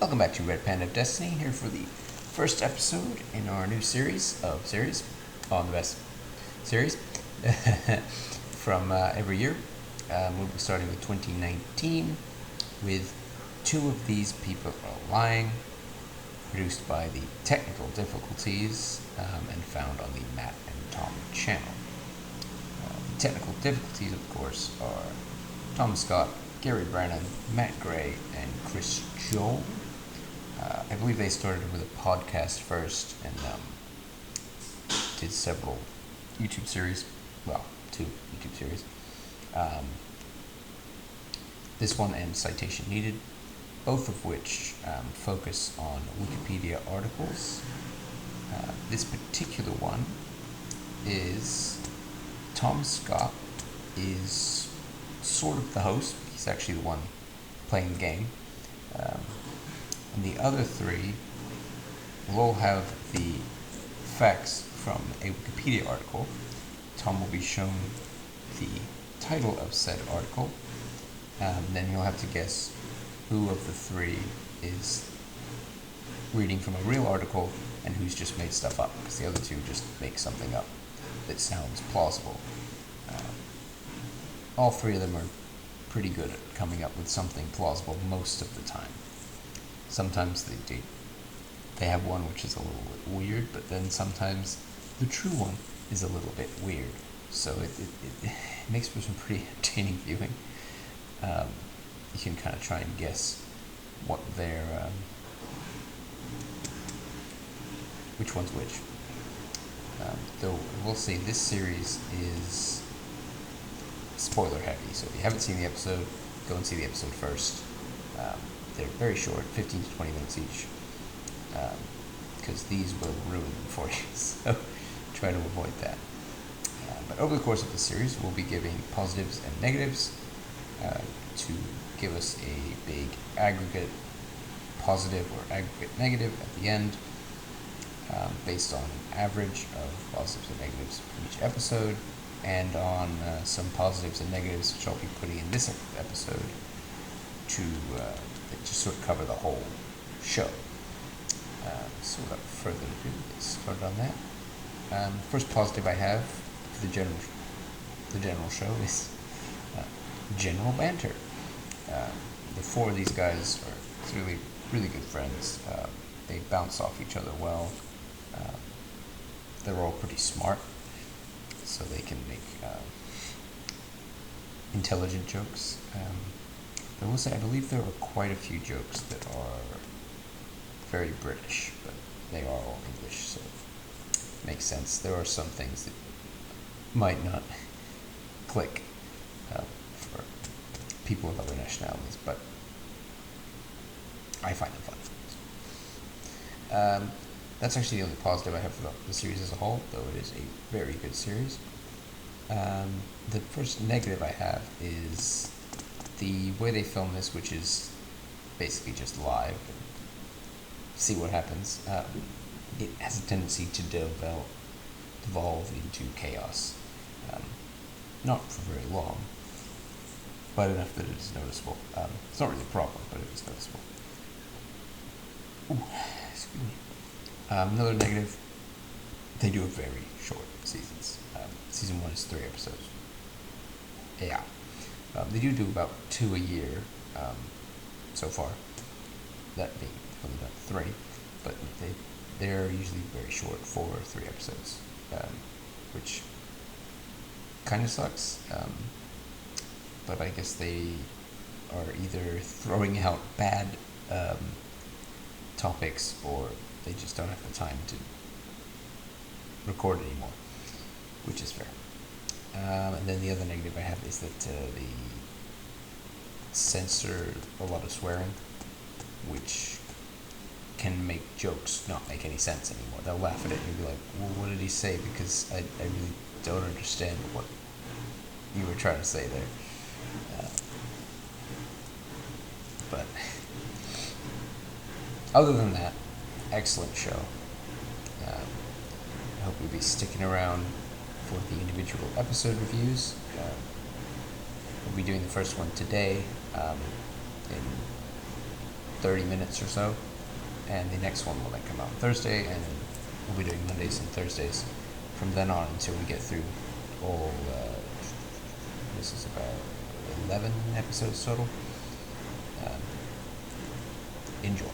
Welcome back to Red Panda of Destiny, here for the first episode in our new series on the best series from every year. We'll be starting with 2019 with Two of These People Are Lying, produced by the Technical Difficulties and found on the Matt and Tom channel. The technical difficulties, of course, are Tom Scott, Gary Brennan, Matt Gray, and Chris Joel. I believe they started with a podcast first and did several YouTube series. Well, 2 YouTube series. This one and Citation Needed, both of which focus on Wikipedia articles. This particular one is Tom Scott is sort of the host. He's actually the one playing the game. And the other 3 will all have the facts from a Wikipedia article. Tom will be shown the title of said article. Then you'll have to guess who of the 3 is reading from a real article and who's just made stuff up, because the other 2 just make something up that sounds plausible. All 3 of them are pretty good at coming up with something plausible most of the time. Sometimes they have one which is a little bit weird, but then sometimes the true one is a little bit weird. So it makes for some pretty entertaining viewing. You can kind of try and guess what their which one's which. Though we'll say this series is spoiler heavy, so if you haven't seen the episode, go and see the episode first. They're very short, 15 to 20 minutes each, because these will ruin them for you, so try to avoid that. But over the course of the series, we'll be giving positives and negatives to give us a big aggregate positive or aggregate negative at the end, based on an average of positives and negatives from each episode, and on some positives and negatives which I'll be putting in this episode to just sort of cover the whole show. So without further ado, let's start on that. First positive I have for the general show is general banter. The 4 of these guys are really, really good friends. They bounce off each other well. They're all pretty smart, so they can make intelligent jokes. I will say, I believe there are quite a few jokes that are very British, but they are all English, so it makes sense. There are some things that might not click for people of other nationalities, but I find them funny. That's actually the only positive I have for the series as a whole, though it is a very good series. The first negative I have is the way they film this, which is basically just live, see what happens. It has a tendency to devolve into chaos. Not for very long, but enough that it is noticeable. It's not really a problem, but it is noticeable. Ooh, excuse me. Another negative, they do a very short seasons. Season 1 is 3 episodes. Yeah. They do about 2 a year so far, that being only about 3, but they're usually very short, 4 or 3 episodes, which kind of sucks, but I guess they are either throwing out bad topics, or they just don't have the time to record anymore, which is fair. And then the other negative I have is that they censor a lot of swearing, which can make jokes not make any sense anymore. They'll laugh at it and you'll be like, well, what did he say? Because I really don't understand what you were trying to say there. But other than that, excellent show. I hope you'll be sticking around for the individual episode reviews. We'll be doing the first one today, in 30 minutes or so, and the next one will then come out on Thursday, and we'll be doing Mondays and Thursdays from then on until we get through all. This is about 11 episodes total. Enjoy.